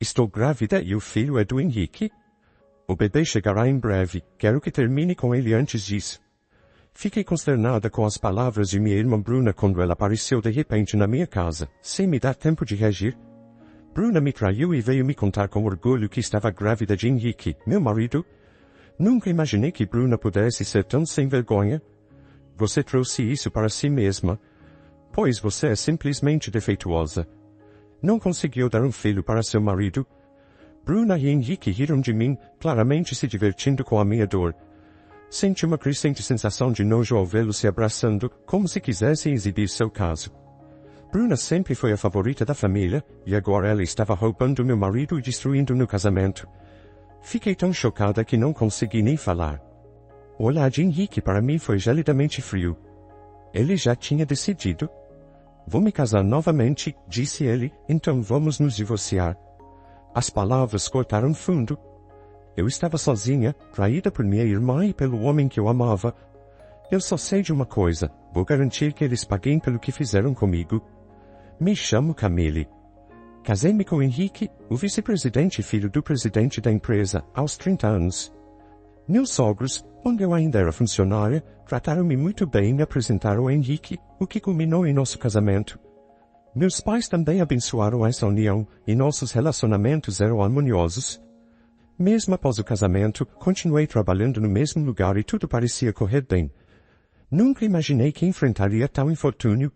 Estou grávida e o filho é do Henrique? O bebê chegará em breve, quero que termine com ele antes disso. Fiquei consternada com as palavras de minha irmã Bruna quando ela apareceu de repente na minha casa, sem me dar tempo de reagir. Bruna me traiu e veio me contar com orgulho que estava grávida de Henrique, meu marido. Nunca imaginei que Bruna pudesse ser tão sem vergonha. Você trouxe isso para si mesma, pois você é simplesmente defeituosa. Não conseguiu dar um filho para seu marido. Bruna e Henrique riram de mim, claramente se divertindo com a minha dor. Senti uma crescente sensação de nojo ao vê-los se abraçando, como se quisessem exibir seu caso. Bruna sempre foi a favorita da família, e agora ela estava roubando meu marido e destruindo meu casamento. Fiquei tão chocada que não consegui nem falar. O olhar de Henrique para mim foi gelidamente frio. Ele já tinha decidido. Vou me casar novamente, disse ele, então vamos nos divorciar. As palavras cortaram fundo. Eu estava sozinha, traída por minha irmã e pelo homem que eu amava. Eu só sei de uma coisa, vou garantir que eles paguem pelo que fizeram comigo. Me chamo Camille. Casei-me com Henrique, o vice-presidente e filho do presidente da empresa, aos 30 anos. Meus sogros, quando eu ainda era funcionária, trataram-me muito bem e me apresentaram a Henrique, o que culminou em nosso casamento. Meus pais também abençoaram essa união, e nossos relacionamentos eram harmoniosos. Mesmo após o casamento, continuei trabalhando no mesmo lugar e tudo parecia correr bem. Nunca imaginei que enfrentaria tal infortúnio.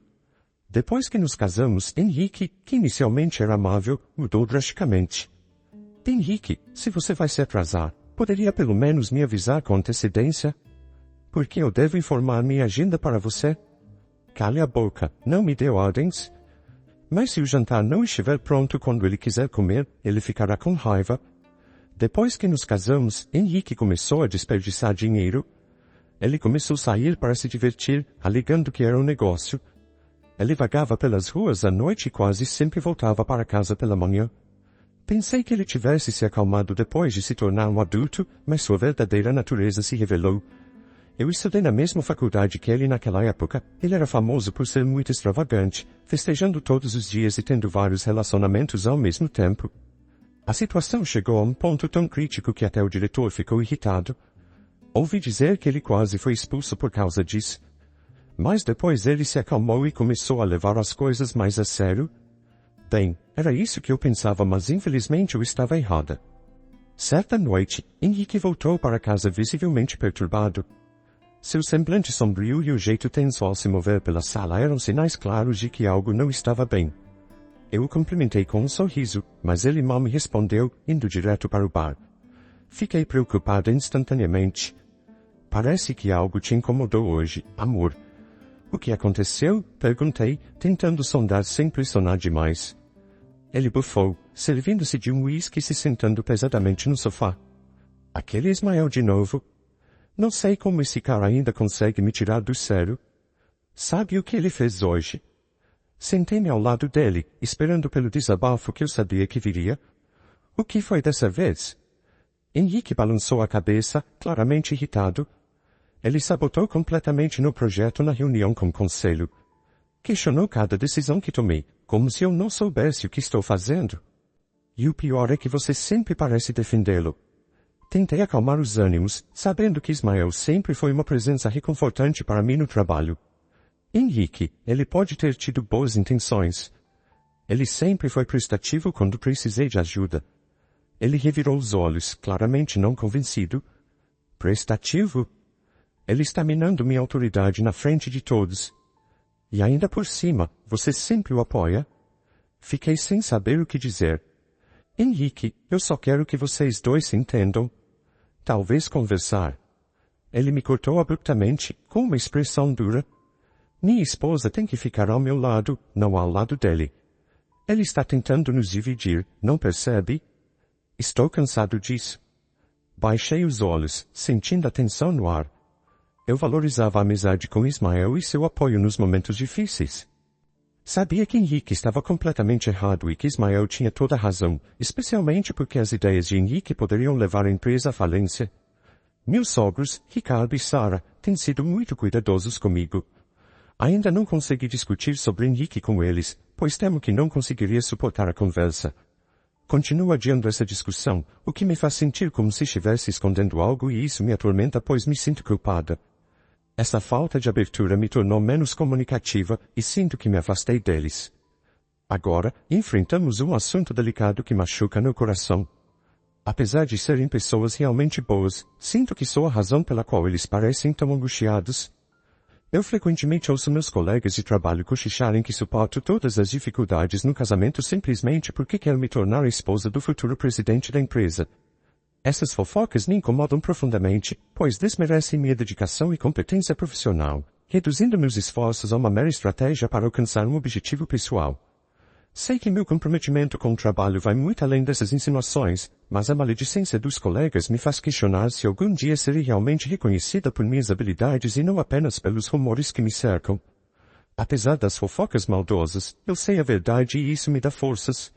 Depois que nos casamos, Henrique, que inicialmente era amável, mudou drasticamente. Henrique, se você vai se atrasar, poderia pelo menos me avisar com antecedência? Porque eu devo informar minha agenda para você? Cale a boca, não me dê ordens. Mas se o jantar não estiver pronto quando ele quiser comer, ele ficará com raiva. Depois que nos casamos, Henrique começou a desperdiçar dinheiro. Ele começou a sair para se divertir, alegando que era um negócio. Ele vagava pelas ruas à noite e quase sempre voltava para casa pela manhã. Pensei que ele tivesse se acalmado depois de se tornar um adulto, mas sua verdadeira natureza se revelou. Eu estudei na mesma faculdade que ele naquela época. Ele era famoso por ser muito extravagante, festejando todos os dias e tendo vários relacionamentos ao mesmo tempo. A situação chegou a um ponto tão crítico que até o diretor ficou irritado. Ouvi dizer que ele quase foi expulso por causa disso. Mas depois ele se acalmou e começou a levar as coisas mais a sério. Bem, era isso que eu pensava, mas infelizmente eu estava errada. Certa noite, Henrique voltou para casa visivelmente perturbado. Seu semblante sombrio e o jeito tenso ao se mover pela sala eram sinais claros de que algo não estava bem. Eu o cumprimentei com um sorriso, mas ele mal me respondeu, indo direto para o bar. Fiquei preocupada instantaneamente. Parece que algo te incomodou hoje, amor. O que aconteceu? Perguntei, tentando sondar sem pressionar demais. Ele bufou, servindo-se de um uísque e se sentando pesadamente no sofá. Aquele Ismael de novo. Não sei como esse cara ainda consegue me tirar do sério. Sabe o que ele fez hoje? Sentei-me ao lado dele, esperando pelo desabafo que eu sabia que viria. O que foi dessa vez? Henrique balançou a cabeça, claramente irritado. Ele sabotou completamente no projeto na reunião com o conselho. Questionou cada decisão que tomei, como se eu não soubesse o que estou fazendo. E o pior é que você sempre parece defendê-lo. Tentei acalmar os ânimos, sabendo que Ismael sempre foi uma presença reconfortante para mim no trabalho. Henrique, ele pode ter tido boas intenções. Ele sempre foi prestativo quando precisei de ajuda. Ele revirou os olhos, claramente não convencido. Prestativo? Ele está minando minha autoridade na frente de todos. E ainda por cima, você sempre o apoia? Fiquei sem saber o que dizer. Henrique, eu só quero que vocês dois se entendam. Talvez conversar. Ele me cortou abruptamente, com uma expressão dura. Minha esposa tem que ficar ao meu lado, não ao lado dele. Ele está tentando nos dividir, não percebe? Estou cansado disso. Baixei os olhos, sentindo a tensão no ar. Eu valorizava a amizade com Ismael e seu apoio nos momentos difíceis. Sabia que Henrique estava completamente errado e que Ismael tinha toda a razão, especialmente porque as ideias de Henrique poderiam levar a empresa à falência. Meus sogros, Ricardo e Sara, têm sido muito cuidadosos comigo. Ainda não consegui discutir sobre Henrique com eles, pois temo que não conseguiria suportar a conversa. Continuo adiando essa discussão, o que me faz sentir como se estivesse escondendo algo e isso me atormenta pois me sinto culpada. Essa falta de abertura me tornou menos comunicativa e sinto que me afastei deles. Agora, enfrentamos um assunto delicado que machuca meu coração. Apesar de serem pessoas realmente boas, sinto que sou a razão pela qual eles parecem tão angustiados. Eu frequentemente ouço meus colegas de trabalho cochicharem que suporto todas as dificuldades no casamento simplesmente porque quero me tornar a esposa do futuro presidente da empresa. Essas fofocas me incomodam profundamente, pois desmerecem minha dedicação e competência profissional, reduzindo meus esforços a uma mera estratégia para alcançar um objetivo pessoal. Sei que meu comprometimento com o trabalho vai muito além dessas insinuações, mas a maledicência dos colegas me faz questionar se algum dia serei realmente reconhecida por minhas habilidades e não apenas pelos rumores que me cercam. Apesar das fofocas maldosas, eu sei a verdade e isso me dá forças.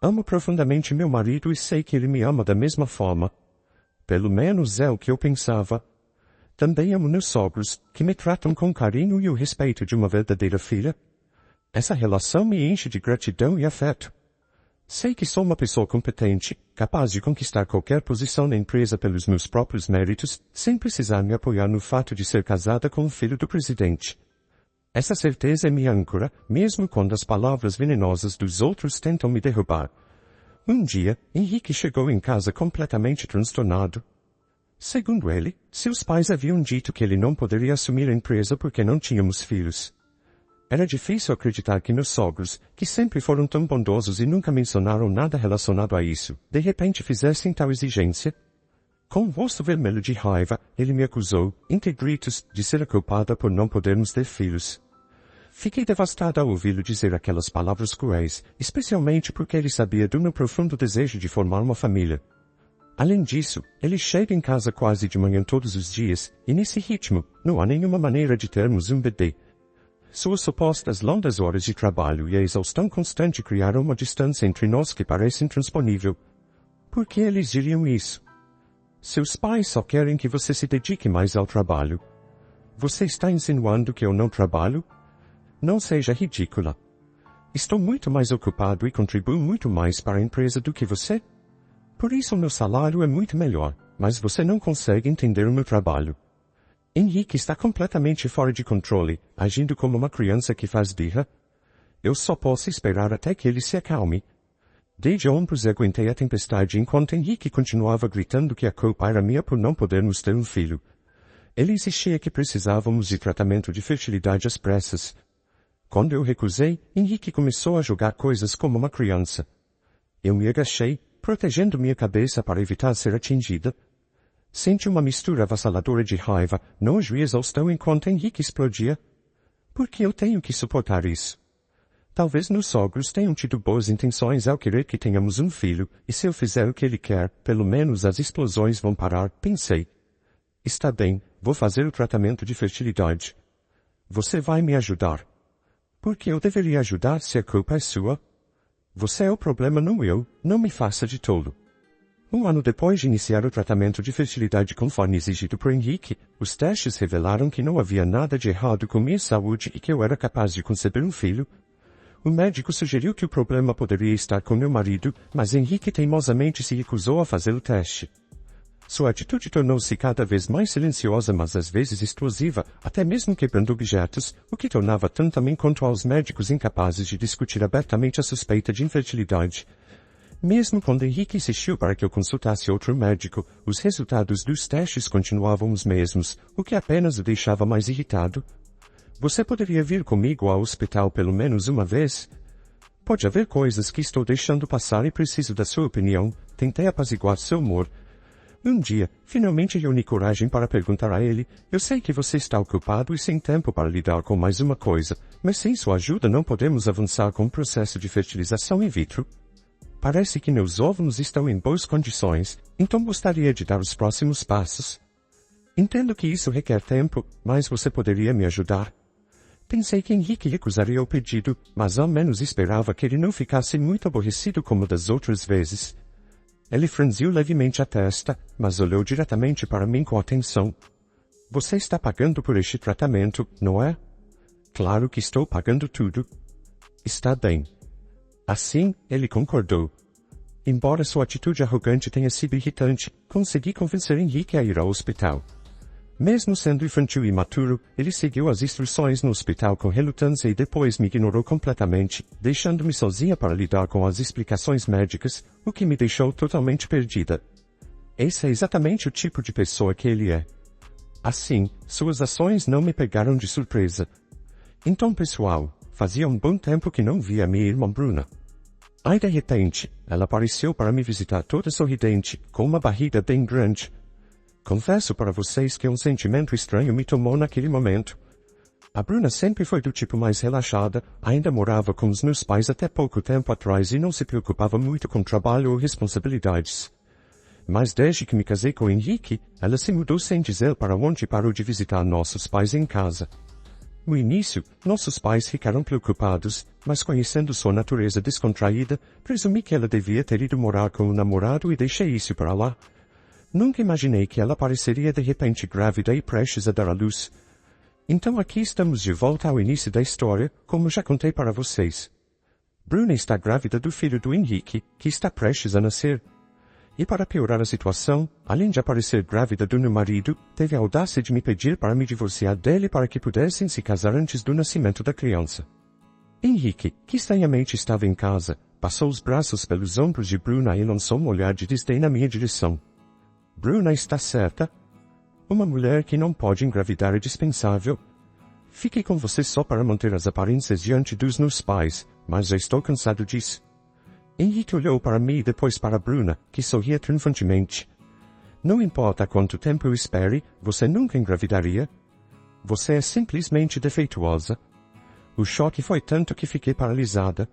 Amo profundamente meu marido e sei que ele me ama da mesma forma. Pelo menos é o que eu pensava. Também amo meus sogros, que me tratam com carinho e o respeito de uma verdadeira filha. Essa relação me enche de gratidão e afeto. Sei que sou uma pessoa competente, capaz de conquistar qualquer posição na empresa pelos meus próprios méritos, sem precisar me apoiar no fato de ser casada com o filho do presidente. Essa certeza é minha âncora, mesmo quando as palavras venenosas dos outros tentam me derrubar. Um dia, Henrique chegou em casa completamente transtornado. Segundo ele, seus pais haviam dito que ele não poderia assumir a empresa porque não tínhamos filhos. Era difícil acreditar que meus sogros, que sempre foram tão bondosos e nunca mencionaram nada relacionado a isso, de repente fizessem tal exigência. Com o rosto vermelho de raiva, ele me acusou, entre gritos, de ser a culpada por não podermos ter filhos. Fiquei devastada ao ouvi-lo dizer aquelas palavras cruéis, especialmente porque ele sabia do meu profundo desejo de formar uma família. Além disso, ele chega em casa quase de manhã todos os dias, e nesse ritmo, não há nenhuma maneira de termos um bebê. Suas supostas longas horas de trabalho e a exaustão constante criaram uma distância entre nós que parece intransponível. Por que eles diriam isso? Seus pais só querem que você se dedique mais ao trabalho. Você está insinuando que eu não trabalho? Não seja ridícula. Estou muito mais ocupado e contribuo muito mais para a empresa do que você. Por isso meu salário é muito melhor, mas você não consegue entender o meu trabalho. Henrique está completamente fora de controle, agindo como uma criança que faz birra. Eu só posso esperar até que ele se acalme. Desde ombros aguentei a tempestade enquanto Henrique continuava gritando que a culpa era minha por não podermos ter um filho. Ele insistia que precisávamos de tratamento de fertilidade às pressas. Quando eu recusei, Henrique começou a jogar coisas como uma criança. Eu me agachei, protegendo minha cabeça para evitar ser atingida. Senti uma mistura avassaladora de raiva, nojo e exaustão enquanto Henrique explodia. Por que eu tenho que suportar isso? Talvez meus sogros tenham tido boas intenções ao querer que tenhamos um filho, e se eu fizer o que ele quer, pelo menos as explosões vão parar, pensei. Está bem, vou fazer o tratamento de fertilidade. Você vai me ajudar. Por que eu deveria ajudar se a culpa é sua? Você é o problema, não eu, não me faça de tolo. Um ano depois de iniciar o tratamento de fertilidade conforme exigido por Henrique, os testes revelaram que não havia nada de errado com minha saúde e que eu era capaz de conceber um filho. O médico sugeriu que o problema poderia estar com meu marido, mas Henrique teimosamente se recusou a fazer o teste. Sua atitude tornou-se cada vez mais silenciosa mas às vezes explosiva, até mesmo quebrando objetos, o que tornava tanto a mim quanto aos médicos incapazes de discutir abertamente a suspeita de infertilidade. Mesmo quando Henrique insistiu para que eu consultasse outro médico, os resultados dos testes continuavam os mesmos, o que apenas o deixava mais irritado. Você poderia vir comigo ao hospital pelo menos uma vez? Pode haver coisas que estou deixando passar e preciso da sua opinião. Tentei apaziguar seu humor. Um dia, finalmente reuni coragem para perguntar a ele, eu sei que você está ocupado e sem tempo para lidar com mais uma coisa, mas sem sua ajuda não podemos avançar com o processo de fertilização in vitro. Parece que meus óvulos estão em boas condições, então gostaria de dar os próximos passos. Entendo que isso requer tempo, mas você poderia me ajudar? Pensei que Henrique recusaria o pedido, mas ao menos esperava que ele não ficasse muito aborrecido como das outras vezes. Ele franziu levemente a testa, mas olhou diretamente para mim com atenção. Você está pagando por este tratamento, não é? Claro que estou pagando tudo. Está bem. Assim, ele concordou. Embora sua atitude arrogante tenha sido irritante, consegui convencer Henrique a ir ao hospital. Mesmo sendo infantil e imaturo, ele seguiu as instruções no hospital com relutância e depois me ignorou completamente, deixando-me sozinha para lidar com as explicações médicas, o que me deixou totalmente perdida. Esse é exatamente o tipo de pessoa que ele é. Assim, suas ações não me pegaram de surpresa. Então, pessoal, fazia um bom tempo que não via minha irmã Bruna. Aí de repente, ela apareceu para me visitar toda sorridente, com uma barriga bem grande. Confesso para vocês que um sentimento estranho me tomou naquele momento. A Bruna sempre foi do tipo mais relaxada, ainda morava com os meus pais até pouco tempo atrás e não se preocupava muito com trabalho ou responsabilidades. Mas desde que me casei com Henrique, ela se mudou sem dizer para onde e parou de visitar nossos pais em casa. No início, nossos pais ficaram preocupados, mas conhecendo sua natureza descontraída, presumi que ela devia ter ido morar com o namorado e deixei isso para lá. Nunca imaginei que ela apareceria de repente grávida e prestes a dar à luz. Então aqui estamos de volta ao início da história, como já contei para vocês. Bruna está grávida do filho do Henrique, que está prestes a nascer. E para piorar a situação, além de aparecer grávida do meu marido, teve a audácia de me pedir para me divorciar dele para que pudessem se casar antes do nascimento da criança. Henrique, que estranhamente estava em casa, passou os braços pelos ombros de Bruna e lançou um olhar de desdém na minha direção. Bruna está certa? Uma mulher que não pode engravidar é dispensável. Fiquei com você só para manter as aparências diante dos meus pais, mas já estou cansado disso. Henrique olhou para mim e depois para Bruna, que sorria triunfantemente. Não importa quanto tempo eu espere, você nunca engravidaria. Você é simplesmente defeituosa. O choque foi tanto que fiquei paralisada.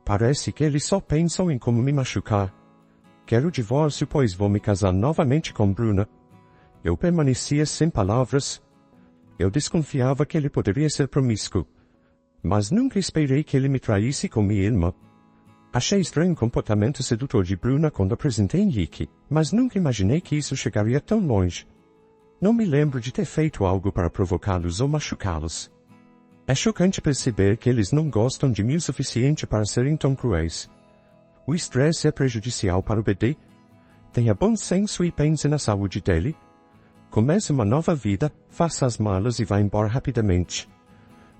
Parece que eles só pensam em como me machucar. Quero o divórcio, pois vou me casar novamente com Bruna. Eu permanecia sem palavras. Eu desconfiava que ele poderia ser promíscuo. Mas nunca esperei que ele me traísse com minha irmã. Achei estranho o comportamento sedutor de Bruna quando apresentei Henrique, mas nunca imaginei que isso chegaria tão longe. Não me lembro de ter feito algo para provocá-los ou machucá-los. É chocante perceber que eles não gostam de mim o suficiente para serem tão cruéis. O estresse é prejudicial para o bebê. Tenha bom senso e pense na saúde dele. Comece uma nova vida, faça as malas e vá embora rapidamente.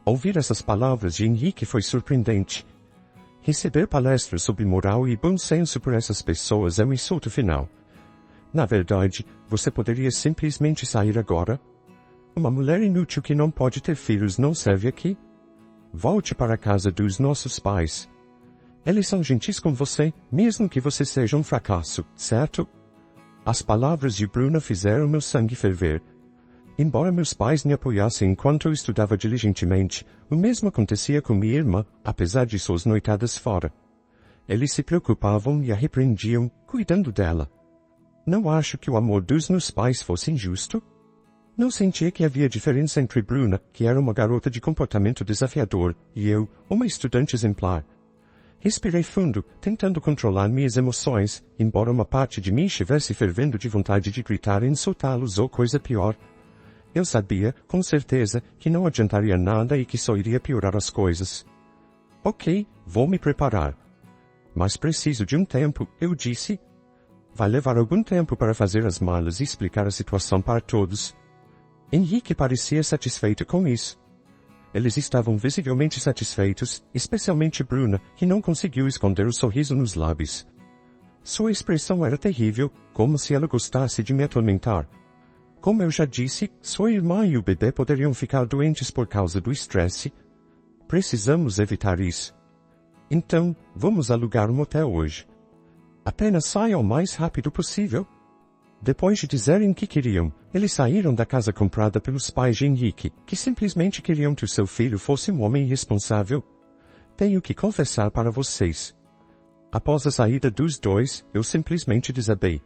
Ouvir essas palavras de Henrique foi surpreendente. Receber palestras sobre moral e bom senso por essas pessoas é um insulto final. Na verdade, você poderia simplesmente sair agora. Uma mulher inútil que não pode ter filhos não serve aqui. Volte para a casa dos nossos pais. Eles são gentis com você, mesmo que você seja um fracasso, certo? As palavras de Bruna fizeram meu sangue ferver. Embora meus pais me apoiassem enquanto eu estudava diligentemente, o mesmo acontecia com minha irmã, apesar de suas noitadas fora. Eles se preocupavam e a repreendiam, cuidando dela. Não acho que o amor dos meus pais fosse injusto. Não sentia que havia diferença entre Bruna, que era uma garota de comportamento desafiador, e eu, uma estudante exemplar. Respirei fundo, tentando controlar minhas emoções, embora uma parte de mim estivesse fervendo de vontade de gritar e insultá-los ou coisa pior. Eu sabia, com certeza, que não adiantaria nada e que só iria piorar as coisas. Ok, vou me preparar. Mas preciso de um tempo, eu disse. Vai levar algum tempo para fazer as malas e explicar a situação para todos. Henrique parecia satisfeito com isso. Eles estavam visivelmente satisfeitos, especialmente Bruna, que não conseguiu esconder o sorriso nos lábios. Sua expressão era terrível, como se ela gostasse de me atormentar. Como eu já disse, sua irmã e o bebê poderiam ficar doentes por causa do estresse. Precisamos evitar isso. Então, vamos alugar um hotel hoje. Apenas saia o mais rápido possível. Depois de dizerem que queriam, eles saíram da casa comprada pelos pais de Henrique, que simplesmente queriam que o seu filho fosse um homem irresponsável. Tenho que confessar para vocês. Após a saída dos dois, eu simplesmente desabei.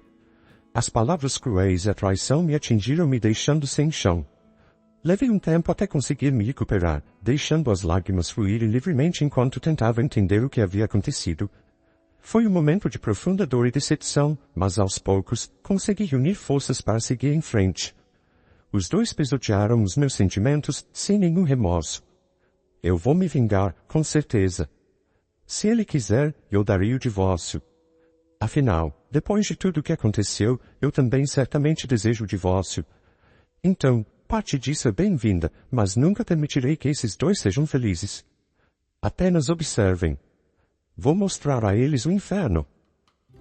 As palavras cruéis e a traição me atingiram me deixando sem chão. Levei um tempo até conseguir me recuperar, deixando as lágrimas fluírem livremente enquanto tentava entender o que havia acontecido. Foi um momento de profunda dor e decepção, mas aos poucos, consegui reunir forças para seguir em frente. Os dois pisotearam os meus sentimentos, sem nenhum remorso. Eu vou me vingar, com certeza. Se ele quiser, eu darei o divórcio. Afinal, depois de tudo o que aconteceu, eu também certamente desejo o divórcio. Então, parte disso é bem-vinda, mas nunca permitirei que esses dois sejam felizes. Apenas observem. Vou mostrar a eles o inferno.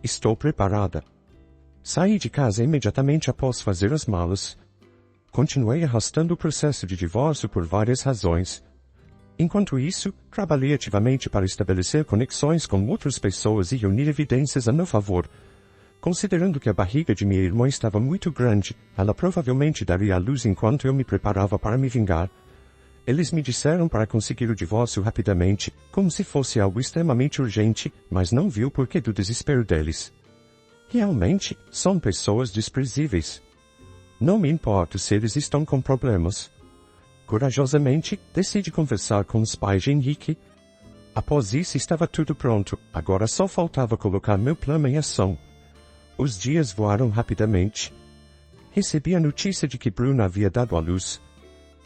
Estou preparada. Saí de casa imediatamente após fazer as malas. Continuei arrastando o processo de divórcio por várias razões. Enquanto isso, trabalhei ativamente para estabelecer conexões com outras pessoas e reunir evidências a meu favor. Considerando que a barriga de minha irmã estava muito grande, ela provavelmente daria à luz enquanto eu me preparava para me vingar. Eles me disseram para conseguir o divórcio rapidamente, como se fosse algo extremamente urgente, mas não vi o porquê do desespero deles. Realmente, são pessoas desprezíveis. Não me importo se eles estão com problemas. Corajosamente, decidi conversar com os pais de Henrique. Após isso estava tudo pronto, agora só faltava colocar meu plano em ação. Os dias voaram rapidamente. Recebi a notícia de que Bruna havia dado à luz.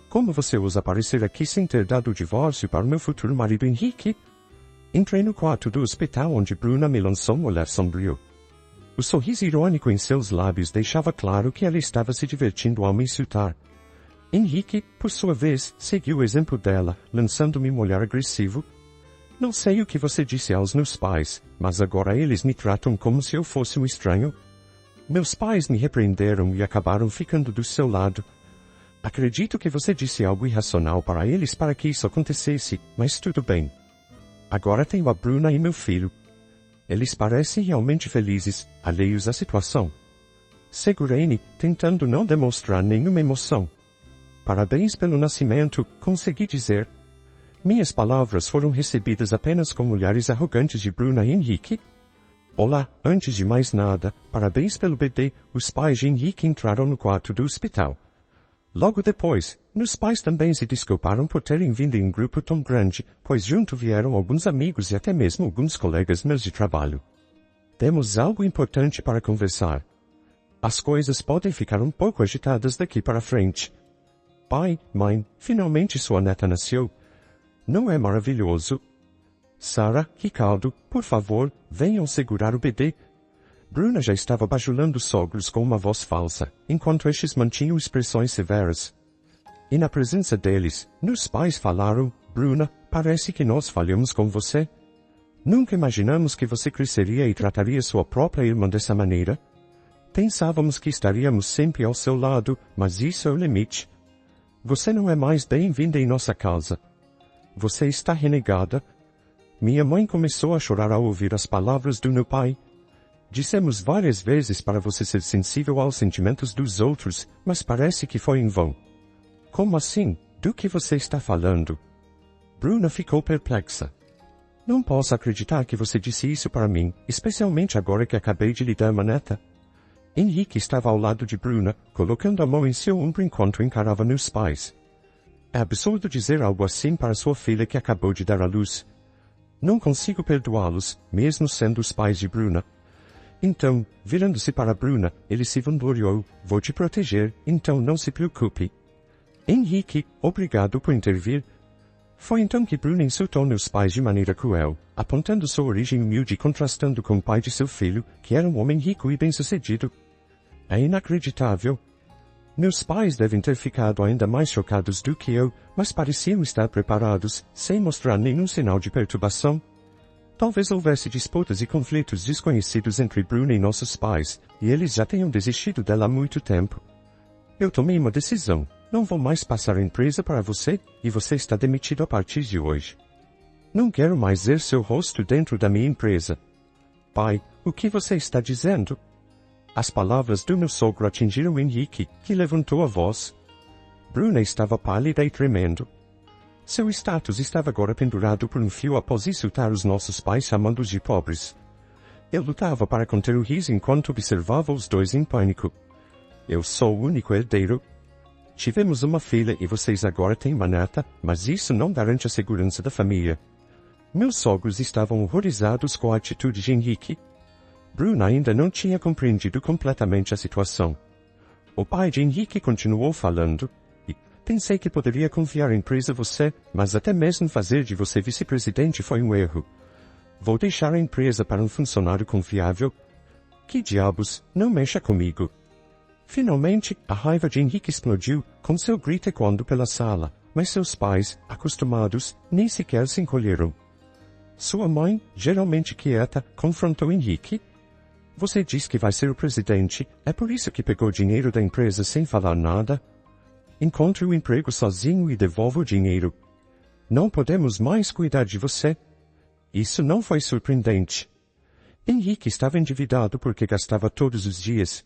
Como você ousa aparecer aqui sem ter dado o divórcio para o meu futuro marido Henrique? Entrei no quarto do hospital onde Bruna me lançou um olhar sombrio. O sorriso irônico em seus lábios deixava claro que ela estava se divertindo ao me insultar. Henrique, por sua vez, seguiu o exemplo dela, lançando-me um olhar agressivo. Não sei o que você disse aos meus pais, mas agora eles me tratam como se eu fosse um estranho. Meus pais me repreenderam e acabaram ficando do seu lado. Acredito que você disse algo irracional para eles para que isso acontecesse, mas tudo bem. Agora tenho a Bruna e meu filho. Eles parecem realmente felizes, alheios à situação. Segurei-me, tentando não demonstrar nenhuma emoção. Parabéns pelo nascimento, consegui dizer. Minhas palavras foram recebidas apenas com olhares arrogantes de Bruna e Henrique. Olá, antes de mais nada, parabéns pelo bebê, os pais de Henrique entraram no quarto do hospital. Logo depois, meus pais também se desculparam por terem vindo em um grupo tão grande, pois junto vieram alguns amigos e até mesmo alguns colegas meus de trabalho. Temos algo importante para conversar. As coisas podem ficar um pouco agitadas daqui para frente. Pai, mãe, finalmente sua neta nasceu. Não é maravilhoso? Sarah, Ricardo, por favor, venham segurar o bebê. Bruna já estava bajulando os sogros com uma voz falsa, enquanto estes mantinham expressões severas. E na presença deles, meus pais falaram, Bruna, parece que nós falhamos com você. Nunca imaginamos que você cresceria e trataria sua própria irmã dessa maneira. Pensávamos que estaríamos sempre ao seu lado, mas isso é o limite. Você não é mais bem-vinda em nossa casa. Você está renegada. Minha mãe começou a chorar ao ouvir as palavras do meu pai. Dissemos várias vezes para você ser sensível aos sentimentos dos outros, mas parece que foi em vão. Como assim? Do que você está falando? Bruna ficou perplexa. Não posso acreditar que você disse isso para mim, especialmente agora que acabei de lhe dar uma neta. Henrique estava ao lado de Bruna, colocando a mão em seu ombro enquanto encarava meus pais. É absurdo dizer algo assim para sua filha que acabou de dar à luz. Não consigo perdoá-los, mesmo sendo os pais de Bruna. Então, virando-se para Bruna, ele se vangloriou, vou te proteger, então não se preocupe. Henrique, obrigado por intervir. Foi então que Bruna insultou meus pais de maneira cruel, apontando sua origem humilde e contrastando com o pai de seu filho, que era um homem rico e bem-sucedido. É inacreditável. Meus pais devem ter ficado ainda mais chocados do que eu, mas pareciam estar preparados, sem mostrar nenhum sinal de perturbação. Talvez houvesse disputas e conflitos desconhecidos entre Bruna e nossos pais, e eles já tenham desistido dela há muito tempo. Eu tomei uma decisão. Não vou mais passar a empresa para você, e você está demitido a partir de hoje. Não quero mais ver seu rosto dentro da minha empresa. Pai, o que você está dizendo? As palavras do meu sogro atingiram Henrique, que levantou a voz. Bruna estava pálida e tremendo. Seu status estava agora pendurado por um fio após insultar os nossos pais chamando-os de pobres. Eu lutava para conter o riso enquanto observava os dois em pânico. Eu sou o único herdeiro. Tivemos uma filha e vocês agora têm uma neta, mas isso não garante a segurança da família. Meus sogros estavam horrorizados com a atitude de Henrique. Bruna ainda não tinha compreendido completamente a situação. O pai de Henrique continuou falando. Pensei que poderia confiar a empresa a você, mas até mesmo fazer de você vice-presidente foi um erro. Vou deixar a empresa para um funcionário confiável? Que diabos, não mexa comigo. Finalmente, a raiva de Henrique explodiu, com seu grito ecoando pela sala, mas seus pais, acostumados, nem sequer se encolheram. Sua mãe, geralmente quieta, confrontou Henrique. Você diz que vai ser o presidente, é por isso que pegou dinheiro da empresa sem falar nada? Encontre o emprego sozinho e devolva o dinheiro. Não podemos mais cuidar de você. Isso não foi surpreendente. Henrique estava endividado porque gastava todos os dias.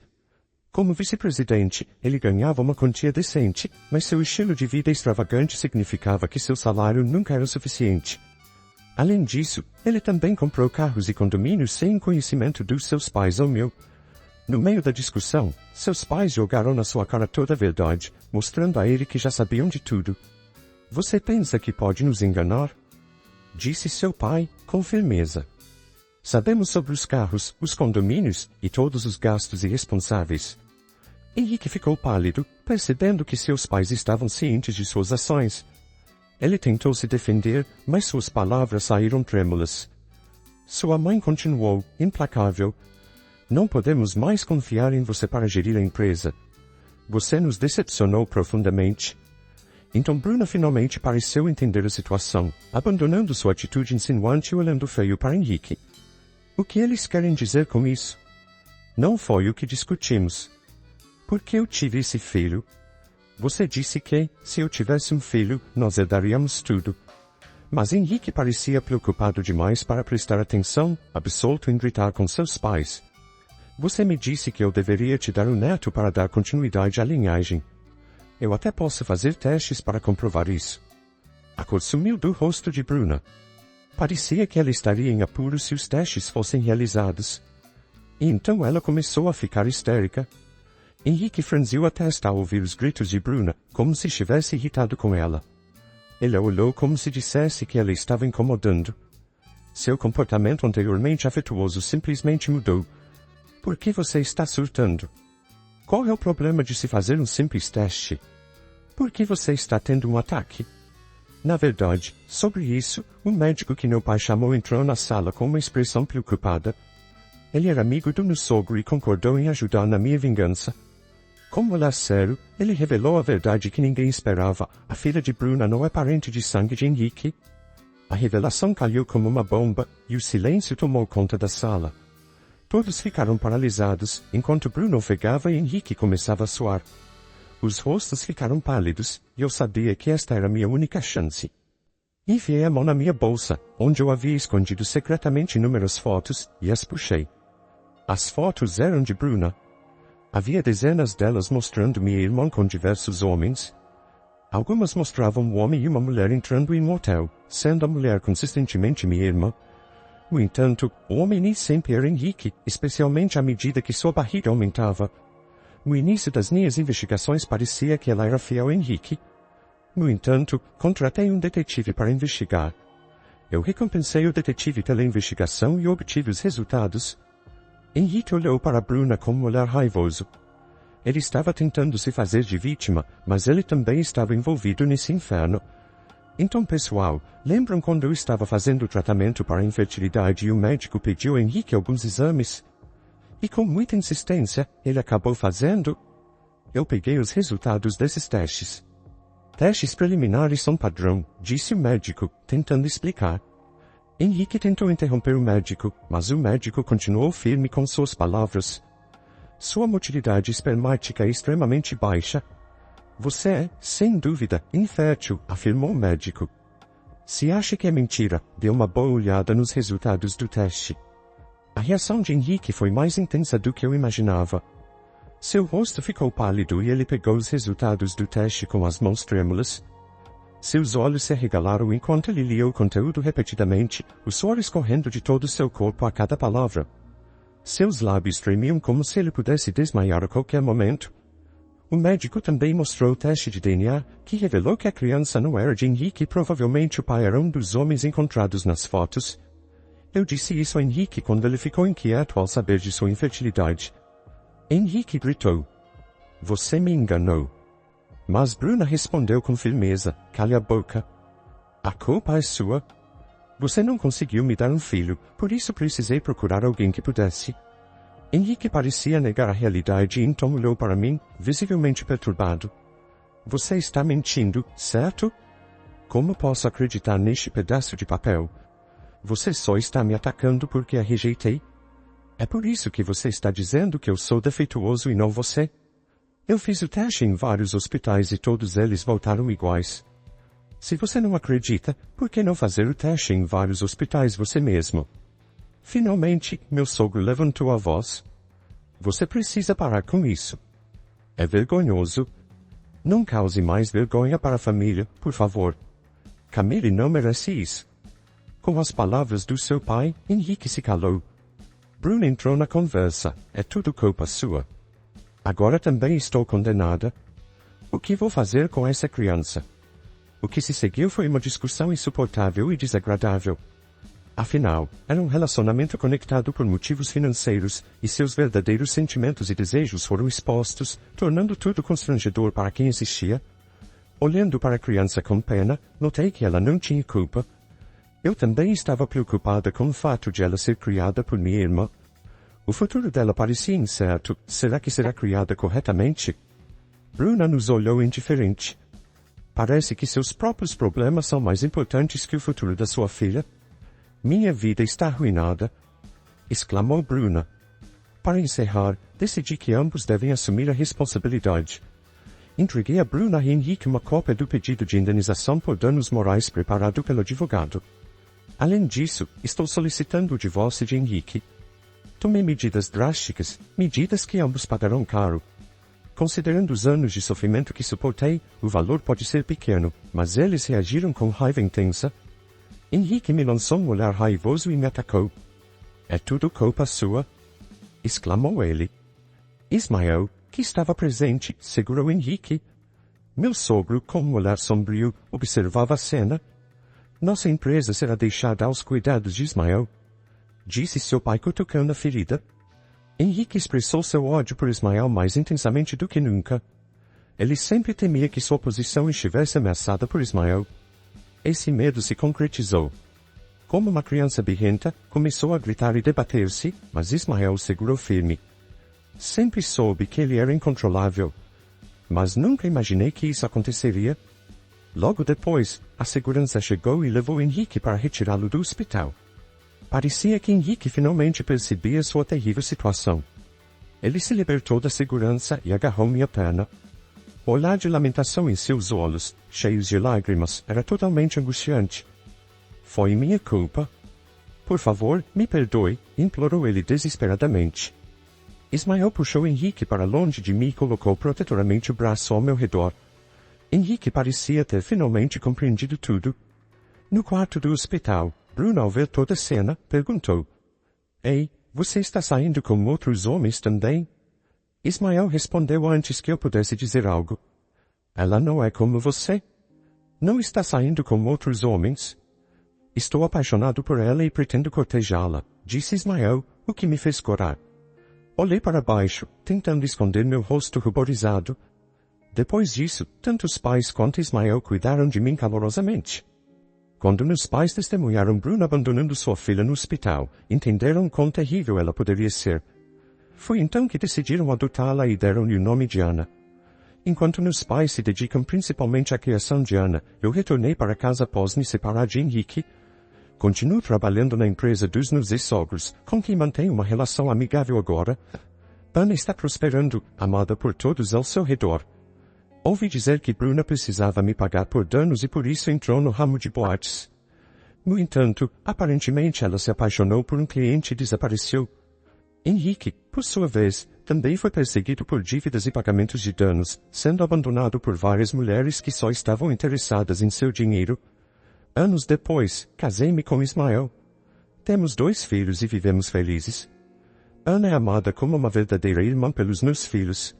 Como vice-presidente, ele ganhava uma quantia decente, mas seu estilo de vida extravagante significava que seu salário nunca era o suficiente. Além disso, ele também comprou carros e condomínios sem conhecimento dos seus pais ou meu. No meio da discussão, seus pais jogaram na sua cara toda a verdade, mostrando a ele que já sabiam de tudo. Você pensa que pode nos enganar? Disse seu pai, com firmeza. Sabemos sobre os carros, os condomínios e todos os gastos irresponsáveis. Henrique ficou pálido, percebendo que seus pais estavam cientes de suas ações. Ele tentou se defender, mas suas palavras saíram trêmulas. Sua mãe continuou, implacável. Não podemos mais confiar em você para gerir a empresa. Você nos decepcionou profundamente. Então Bruna finalmente pareceu entender a situação, abandonando sua atitude insinuante e olhando feio para Henrique. O que eles querem dizer com isso? Não foi o que discutimos. Por que eu tive esse filho? Você disse que, se eu tivesse um filho, nós herdaríamos tudo. Mas Henrique parecia preocupado demais para prestar atenção, absolto em gritar com seus pais. Você me disse que eu deveria te dar um neto para dar continuidade à linhagem. Eu até posso fazer testes para comprovar isso. A cor sumiu do rosto de Bruna. Parecia que ela estaria em apuros se os testes fossem realizados. E então ela começou a ficar histérica. Henrique franziu a testa ao ouvir os gritos de Bruna, como se estivesse irritado com ela. Ele a olhou como se dissesse que ela estava incomodando. Seu comportamento anteriormente afetuoso simplesmente mudou. Por que você está surtando? Qual é o problema de se fazer um simples teste? Por que você está tendo um ataque? Na verdade, sobre isso, o médico que meu pai chamou entrou na sala com uma expressão preocupada. Ele era amigo do meu sogro e concordou em ajudar na minha vingança. Como laceiro, ele revelou a verdade que ninguém esperava. A filha de Bruna não é parente de sangue de Henrique. A revelação caiu como uma bomba, e o silêncio tomou conta da sala. Todos ficaram paralisados, enquanto Bruno ofegava e Henrique começava a suar. Os rostos ficaram pálidos, e eu sabia que esta era minha única chance. Enfiei a mão na minha bolsa, onde eu havia escondido secretamente inúmeras fotos, e as puxei. As fotos eram de Bruna. Havia dezenas delas mostrando minha irmã com diversos homens. Algumas mostravam um homem e uma mulher entrando em um hotel, sendo a mulher consistentemente minha irmã. No entanto, o homem nem sempre era Henrique, especialmente à medida que sua barriga aumentava. No início das minhas investigações parecia que ela era fiel a Henrique. No entanto, contratei um detetive para investigar. Eu recompensei o detetive pela investigação e obtive os resultados. Henrique olhou para Bruna com um olhar raivoso. Ele estava tentando se fazer de vítima, mas ele também estava envolvido nesse inferno. Então, pessoal, lembram quando eu estava fazendo o tratamento para a infertilidade e o médico pediu a Henrique alguns exames? E com muita insistência, ele acabou fazendo? Eu peguei os resultados desses testes. Testes preliminares são padrão, disse o médico, tentando explicar. Henrique tentou interromper o médico, mas o médico continuou firme com suas palavras. Sua motilidade espermática é extremamente baixa. Você é, sem dúvida, infértil, afirmou o médico. Se acha que é mentira, dê uma boa olhada nos resultados do teste. A reação de Henrique foi mais intensa do que eu imaginava. Seu rosto ficou pálido e ele pegou os resultados do teste com as mãos trêmulas. Seus olhos se arregalaram enquanto ele lia o conteúdo repetidamente, o suor escorrendo de todo seu corpo a cada palavra. Seus lábios tremiam como se ele pudesse desmaiar a qualquer momento. O médico também mostrou o teste de DNA, que revelou que a criança não era de Henrique e provavelmente o pai era um dos homens encontrados nas fotos. Eu disse isso a Henrique quando ele ficou inquieto ao saber de sua infertilidade. Henrique gritou. Você me enganou. Mas Bruna respondeu com firmeza, cale a boca. A culpa é sua. Você não conseguiu me dar um filho, por isso precisei procurar alguém que pudesse. Henrique parecia negar a realidade e então olhou para mim, visivelmente perturbado. Você está mentindo, certo? Como posso acreditar neste pedaço de papel? Você só está me atacando porque a rejeitei? É por isso que você está dizendo que eu sou defeituoso e não você? Eu fiz o teste em vários hospitais e todos eles voltaram iguais. Se você não acredita, por que não fazer o teste em vários hospitais você mesmo? Finalmente, meu sogro levantou a voz. Você precisa parar com isso. É vergonhoso. Não cause mais vergonha para a família, por favor. Camille não merece isso. Com as palavras do seu pai, Henrique se calou. Bruna entrou na conversa. É tudo culpa sua. Agora também estou condenada. O que vou fazer com essa criança? O que se seguiu foi uma discussão insuportável e desagradável. Afinal, era um relacionamento conectado por motivos financeiros, e seus verdadeiros sentimentos e desejos foram expostos, tornando tudo constrangedor para quem existia. Olhando para a criança com pena, notei que ela não tinha culpa. Eu também estava preocupada com o fato de ela ser criada por minha irmã. O futuro dela parecia incerto. Será que será criada corretamente? Bruna nos olhou indiferente. Parece que seus próprios problemas são mais importantes que o futuro da sua filha. Minha vida está arruinada, exclamou Bruna. Para encerrar, decidi que ambos devem assumir a responsabilidade. Entreguei a Bruna e Henrique uma cópia do pedido de indenização por danos morais preparado pelo advogado. Além disso, estou solicitando o divórcio de Henrique. Tomei medidas drásticas, medidas que ambos pagarão caro. Considerando os anos de sofrimento que suportei, o valor pode ser pequeno, mas eles reagiram com raiva intensa. Henrique me lançou um olhar raivoso e me atacou. É tudo culpa sua? Exclamou ele. Ismael, que estava presente, segurou Henrique. Meu sogro, com um olhar sombrio, observava a cena. Nossa empresa será deixada aos cuidados de Ismael, disse seu pai cutucando a ferida. Henrique expressou seu ódio por Ismael mais intensamente do que nunca. Ele sempre temia que sua posição estivesse ameaçada por Ismael. Esse medo se concretizou. Como uma criança birrenta, começou a gritar e debater-se, mas Ismael segurou firme. Sempre soube que ele era incontrolável, mas nunca imaginei que isso aconteceria. Logo depois, a segurança chegou e levou Henrique para retirá-lo do hospital. Parecia que Henrique finalmente percebia sua terrível situação. Ele se libertou da segurança e agarrou minha perna. O olhar de lamentação em seus olhos, cheios de lágrimas, era totalmente angustiante. Foi minha culpa. Por favor, me perdoe, implorou ele desesperadamente. Ismael puxou Henrique para longe de mim e colocou protetoramente o braço ao meu redor. Henrique parecia ter finalmente compreendido tudo. No quarto do hospital, Bruna, ao ver toda a cena, perguntou. Ei, você está saindo com outros homens também? Ismael respondeu antes que eu pudesse dizer algo. Ela não é como você? Não está saindo com outros homens? Estou apaixonado por ela e pretendo cortejá-la, disse Ismael, o que me fez corar. Olhei para baixo, tentando esconder meu rosto ruborizado. Depois disso, tanto os pais quanto Ismael cuidaram de mim calorosamente. Quando meus pais testemunharam Bruna abandonando sua filha no hospital, entenderam quão terrível ela poderia ser. Foi então que decidiram adotá-la e deram-lhe o nome de Ana. Enquanto meus pais se dedicam principalmente à criação de Ana, eu retornei para casa após me separar de Henrique. Continuo trabalhando na empresa dos meus ex-sogros, com quem mantenho uma relação amigável agora. Ana está prosperando, amada por todos ao seu redor. Ouvi dizer que Bruna precisava me pagar por danos e por isso entrou no ramo de boates. No entanto, aparentemente ela se apaixonou por um cliente e desapareceu. Henrique, por sua vez, também foi perseguido por dívidas e pagamentos de danos, sendo abandonado por várias mulheres que só estavam interessadas em seu dinheiro. Anos depois, casei-me com Ismael. Temos 2 filhos e vivemos felizes. Ana é amada como uma verdadeira irmã pelos meus filhos.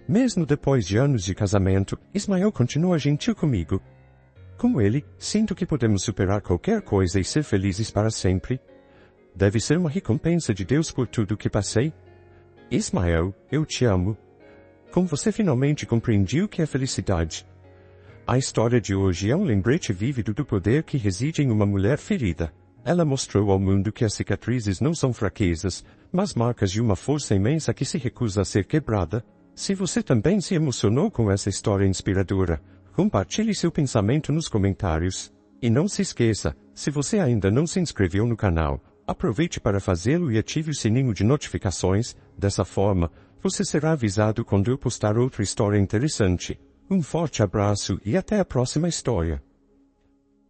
Mesmo depois de anos de casamento, Ismael continua gentil comigo. Com ele, sinto que podemos superar qualquer coisa e ser felizes para sempre. Deve ser uma recompensa de Deus por tudo que passei. Ismael, eu te amo. Com você finalmente compreendi o que é felicidade. A história de hoje é um lembrete vívido do poder que reside em uma mulher ferida. Ela mostrou ao mundo que as cicatrizes não são fraquezas, mas marcas de uma força imensa que se recusa a ser quebrada. Se você também se emocionou com essa história inspiradora, compartilhe seu pensamento nos comentários. E não se esqueça, se você ainda não se inscreveu no canal, aproveite para fazê-lo e ative o sininho de notificações. Dessa forma, você será avisado quando eu postar outra história interessante. Um forte abraço e até a próxima história.